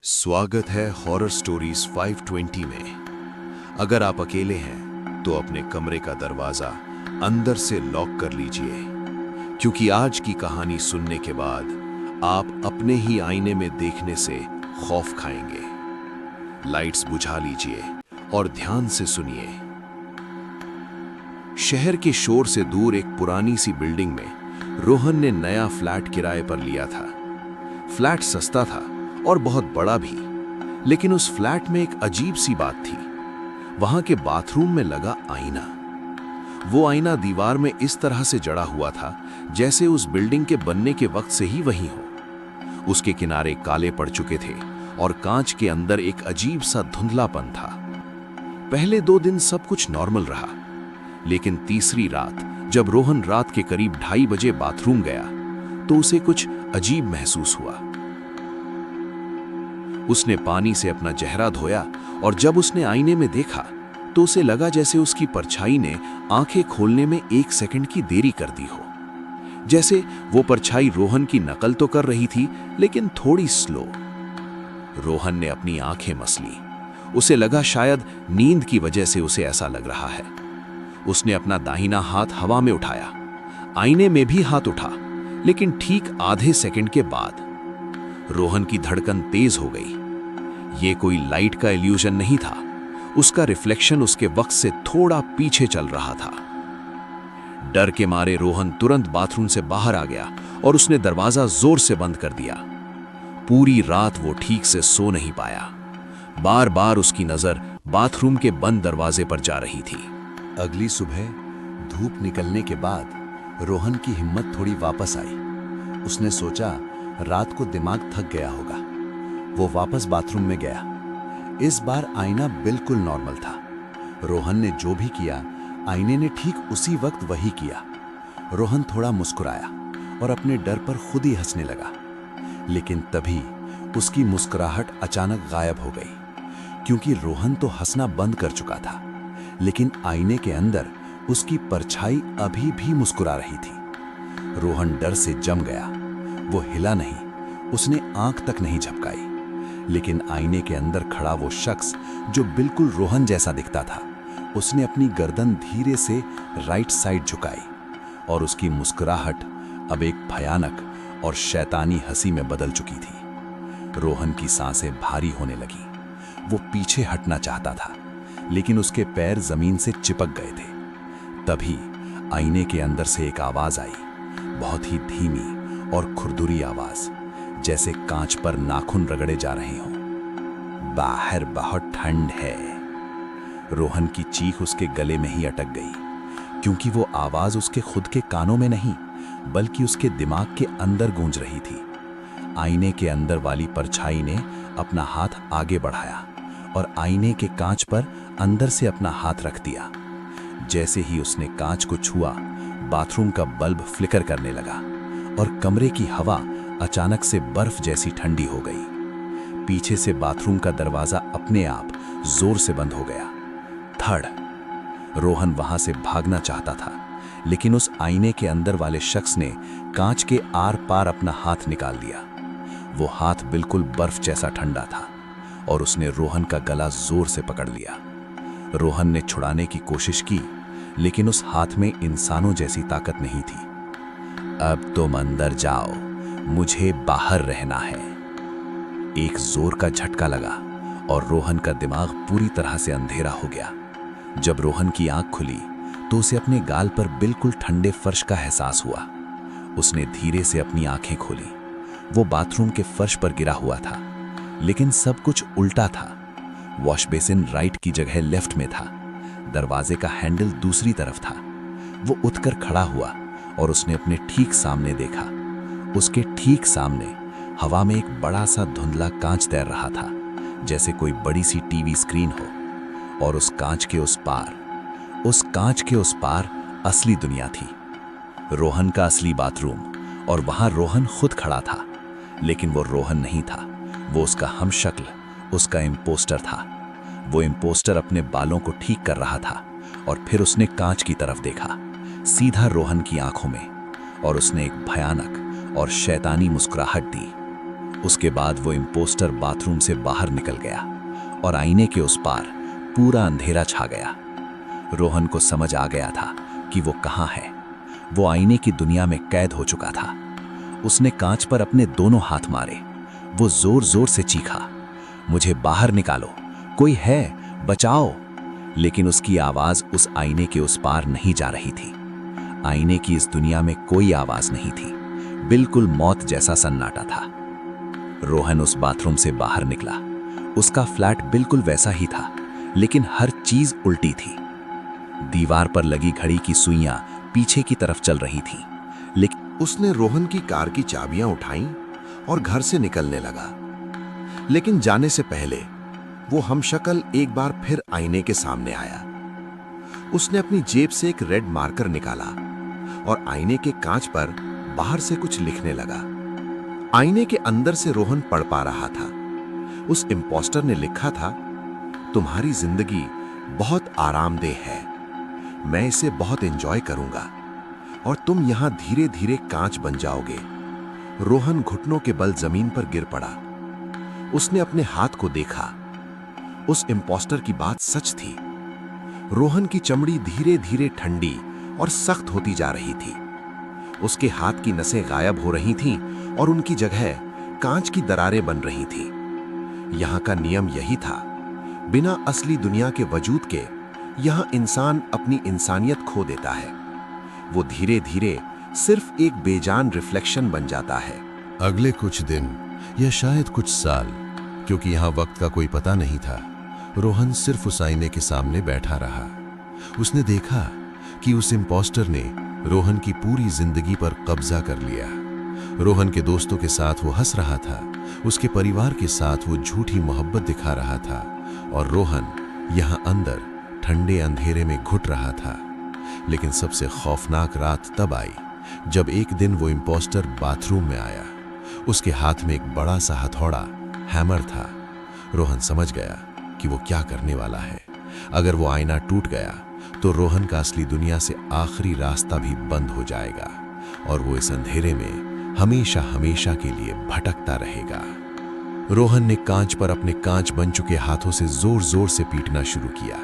स्वागत है horror stories 520 में। अगर आप अकेले हैं तो अपने कमरे का दरवाजा अंदर से लॉक कर लीजिए, क्योंकि आज की कहानी सुनने के बाद आप अपने ही आईने में देखने से खौफ खाएंगे। लाइट्स बुझा लीजिए और ध्यान से सुनिए। शहर के शोर से दूर एक पुरानी सी बिल्डिंग में रोहन ने नया फ्लैट किराए पर लिया था। फ्लैट सस्ता था और बहुत बड़ा भी, लेकिन उस फ्लैट में एक अजीब सी बात थी। वहां के बाथरूम में लगा आईना। वो आईना दीवार में इस तरह से जड़ा हुआ था जैसे उस बिल्डिंग के बनने के वक्त से ही वहीं हो। उसके किनारे काले पड़ चुके थे और कांच के अंदर एक अजीब सा धुंधलापन था। पहले 2 दिन सब कुछ नॉर्मल रहा, लेकिन तीसरी रात जब रोहन रात के करीब 2:30 बजे बाथरूम गया तो उसे कुछ अजीब महसूस हुआ। उसने पानी से अपना चेहरा धोया और जब उसने आईने में देखा तो उसे लगा जैसे उसकी परछाई ने आंखें खोलने में 1 सेकंड की देरी कर दी हो। जैसे वो परछाई रोहन की नकल तो कर रही थी, लेकिन थोड़ी स्लो। रोहन ने अपनी आंखें मसली। उसे लगा शायद नींद की वजह से उसे ऐसा लग रहा है। उसने अपना दाहिना हाथ हवा में उठाया। आईने में भी हाथ उठा, लेकिन ठीक आधे सेकंड के बाद रोहन की धड़कन तेज हो गई। ये कोई लाइट का इल्यूजन नहीं था। उसका रिफ्लेक्शन उसके वक्त से थोड़ा पीछे चल रहा था। डर के मारे रोहन तुरंत बाथरूम से बाहर आ गया और उसने दरवाजा जोर से बंद कर दिया। पूरी रात वो ठीक से सो नहीं पाया। बार बार उसकी नजर बाथरूम के बंद दरवाजे पर जा रही थी। अगली सुबह धूप निकलने के बाद रोहन की हिम्मत थोड़ी वापस आई। उसने सोचा रात को दिमाग थक गया होगा। वो वापस बाथरूम में गया। इस बार आईना बिल्कुल नॉर्मल था। रोहन ने जो भी किया, आईने ने ठीक उसी वक्त वही किया। रोहन थोड़ा मुस्कुराया और अपने डर पर खुद ही हंसने लगा, लेकिन तभी उसकी मुस्कुराहट अचानक गायब हो गई, क्योंकि रोहन तो हंसना बंद कर चुका था, लेकिन आईने के अंदर उसकी परछाई अभी भी मुस्कुरा रही थी। रोहन डर से जम गया। वो हिला नहीं, उसने आंख तक नहीं झपकाई, लेकिन आईने के अंदर खड़ा वो शख्स जो बिल्कुल रोहन जैसा दिखता था, उसने अपनी गर्दन धीरे से राइट साइड झुकाई और उसकी मुस्कुराहट अब एक भयानक और शैतानी हंसी में बदल चुकी थी। रोहन की सांसें भारी होने लगी। वो पीछे हटना चाहता था, लेकिन उसके पैर जमीन से चिपक गए थे। तभी आईने के अंदर से एक आवाज आई, बहुत ही धीमी और खुरदुरी आवाज, जैसे कांच पर नाखून रगड़े जा रहे हों। बाहर बहुत ठंड है। रोहन की चीख उसके गले में ही अटक गई, क्योंकि वो आवाज उसके खुद के कानों में नहीं, बल्कि उसके दिमाग के अंदर गूंज रही थी। आईने के अंदर वाली परछाई ने अपना हाथ आगे बढ़ाया और आईने के कांच पर अंदर से अपना हाथ रख दिया। जैसे ही उसने कांच को छुआ, बाथरूम का बल्ब फ्लिकर करने लगा और कमरे की हवा अचानक से बर्फ जैसी ठंडी हो गई। पीछे से बाथरूम का दरवाजा अपने आप जोर से बंद हो गया। धड़। रोहन वहां से भागना चाहता था, लेकिन उस आईने के अंदर वाले शख्स ने कांच के आर पार अपना हाथ निकाल दिया। वो हाथ बिल्कुल बर्फ जैसा ठंडा था और उसने रोहन का गला जोर से पकड़ लिया। रोहन ने छुड़ाने की कोशिश की, लेकिन उस हाथ में इंसानों जैसी ताकत नहीं थी। अब तुम अंदर जाओ, मुझे बाहर रहना है। एक जोर का झटका लगा और रोहन का दिमाग पूरी तरह से अंधेरा हो गया। जब रोहन की आंख खुली तो उसे अपने गाल पर बिल्कुल ठंडे फर्श का एहसास हुआ। उसने धीरे से अपनी आंखें खोली। वो बाथरूम के फर्श पर गिरा हुआ था, लेकिन सब कुछ उल्टा था। वॉश बेसिन राइट की जगह लेफ्ट में था। दरवाजे का हैंडल दूसरी तरफ था। वो उठकर खड़ा हुआ और उसने अपने ठीक सामने देखा। उसके ठीक सामने हवा में एक बड़ा सा धुंधला कांच तैर रहा था, जैसे कोई बड़ी सी टीवी स्क्रीन हो। और उस कांच के उस पार असली दुनिया थी। रोहन का असली बाथरूम, और वहां रोहन खुद खड़ा था। लेकिन वो रोहन नहीं था, वो उसका हमशक्ल, उसका इम्पोस्टर था। वो इम्पोस्टर अपने बालों को ठीक कर रहा था और फिर उसने कांच की तरफ देखा, सीधा रोहन की आंखों में, और उसने एक भयानक और शैतानी मुस्कुराहट दी। उसके बाद वो इम्पोस्टर बाथरूम से बाहर निकल गया और आईने के उस पार पूरा अंधेरा छा गया। रोहन को समझ आ गया था कि वो कहाँ है। वो आईने की दुनिया में कैद हो चुका था। उसने कांच पर अपने दोनों हाथ मारे। वो जोर जोर से चीखा, मुझे बाहर निकालो, कोई है, बचाओ। लेकिन उसकी आवाज उस आईने के उस पार नहीं जा रही थी। आईने की इस दुनिया में कोई आवाज नहीं थी। बिल्कुल मौत जैसा सन्नाटा था। रोहन उस बाथरूम से बाहर निकला। उसका फ्लैट बिल्कुल वैसा ही था, लेकिन हर चीज उल्टी थी। दीवार पर लगी घड़ी की सुइयां पीछे की तरफ चल रही थी। लेकिन उसने रोहन की कार की चाबियां उठाईं और घर से निकलने लगा। लेकिन जाने से पहले वो हमशक्ल एक बार फिर आईने के सामने आया। उसने अपनी जेब से एक रेड मार्कर निकाला और आईने के कांच पर बाहर से कुछ लिखने लगा। आईने के अंदर से रोहन पढ़ पा रहा था। उस इम्पोस्टर ने लिखा था, तुम्हारी जिंदगी बहुत आरामदेह है, मैं इसे बहुत एंजॉय करूंगा और तुम यहां धीरे धीरे कांच बन जाओगे। रोहन घुटनों के बल जमीन पर गिर पड़ा। उसने अपने हाथ को देखा। उस इम्पोस्टर की बात सच थी। रोहन की चमड़ी धीरे धीरे ठंडी और सख्त होती जा रही थी। उसके हाथ की नसें गायब हो रही थीं और उनकी जगह कांच की दरारें बन रही थीं। यहां का नियम यही था, बिना असली दुनिया के वजूद के यहां इंसान अपनी इंसानियत खो देता है। वो धीरे धीरे सिर्फ एक बेजान रिफ्लेक्शन बन जाता है। अगले कुछ दिन या शायद कुछ साल, क्योंकि यहाँ वक्त का कोई पता नहीं था, रोहन सिर्फ उस आईने के सामने बैठा रहा। उसने देखा कि उस इम्पोस्टर ने रोहन की पूरी जिंदगी पर कब्जा कर लिया। रोहन के दोस्तों के साथ वो हंस रहा था, उसके परिवार के साथ वो झूठी मोहब्बत दिखा रहा था, और रोहन यहाँ अंदर ठंडे अंधेरे में घुट रहा था। लेकिन सबसे खौफनाक रात तब आई जब एक दिन वो इम्पोस्टर बाथरूम में आया। उसके हाथ में एक बड़ा सा हथौड़ा, हैमर था। रोहन समझ गया कि वो क्या करने वाला है। अगर वो आईना टूट गया तो रोहन का असली दुनिया से आखिरी रास्ता भी बंद हो जाएगा और वो इस अंधेरे में हमेशा हमेशा के लिए भटकता रहेगा। रोहन ने कांच पर अपने कांच बन चुके हाथों से जोर जोर से पीटना शुरू किया।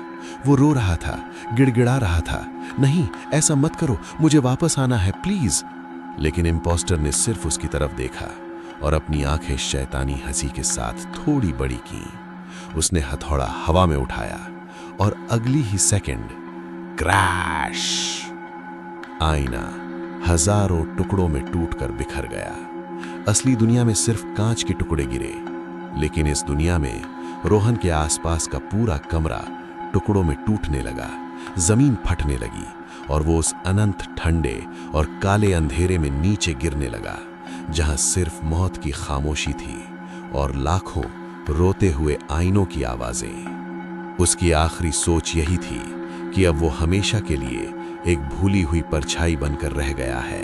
वो रो रहा था, गिड़गिड़ा रहा था, नहीं ऐसा मत करो, मुझे वापस आना है प्लीज। लेकिन इम्पोस्टर ने सिर्फ उसकी तरफ देखा और अपनी आंखें शैतानी हंसी के साथ थोड़ी बड़ी की। उसने हथौड़ा हवा में उठाया और अगली ही सेकंड क्रैश! आईना हजारों टुकड़ों में टूटकर बिखर गया। असली दुनिया में सिर्फ कांच के टुकड़े गिरे, लेकिन इस दुनिया में रोहन के आसपास का पूरा कमरा टुकड़ों में टूटने लगा। जमीन फटने लगी और वो उस अनंत ठंडे और काले अंधेरे में नीचे गिरने लगा, जहां सिर्फ मौत की खामोशी थी और लाखों रोते हुए आईनों की आवाजें। उसकी आखिरी सोच यही थी कि अब वो हमेशा के लिए एक भूली हुई परछाई बनकर रह गया है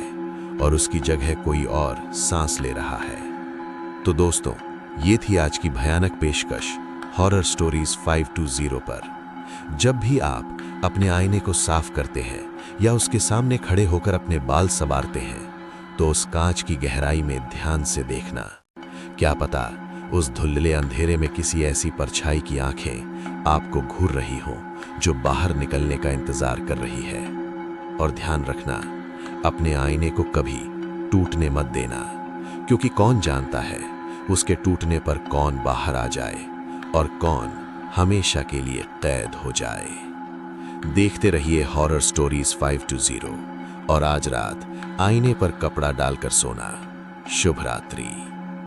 और उसकी जगह कोई और सांस ले रहा है। तो दोस्तों, ये थी आज की भयानक पेशकश हॉरर स्टोरीज 520 पर। जब भी आप अपने आईने को साफ करते हैं या उसके सामने खड़े होकर अपने बाल संवारते हैं, तो उस कांच की गहराई में ध्यान से देखना। क्या पता उस धुंधले अंधेरे में किसी ऐसी परछाई की आंखें आपको घूर रही हों जो बाहर निकलने का इंतजार कर रही है। और ध्यान रखना, अपने आईने को कभी टूटने मत देना, क्योंकि कौन जानता है उसके टूटने पर कौन बाहर आ जाए और कौन हमेशा के लिए कैद हो जाए। देखते रहिए हॉरर स्टोरीज 520 और आज रात आईने पर कपड़ा डालकर सोना। शुभ रात्रि।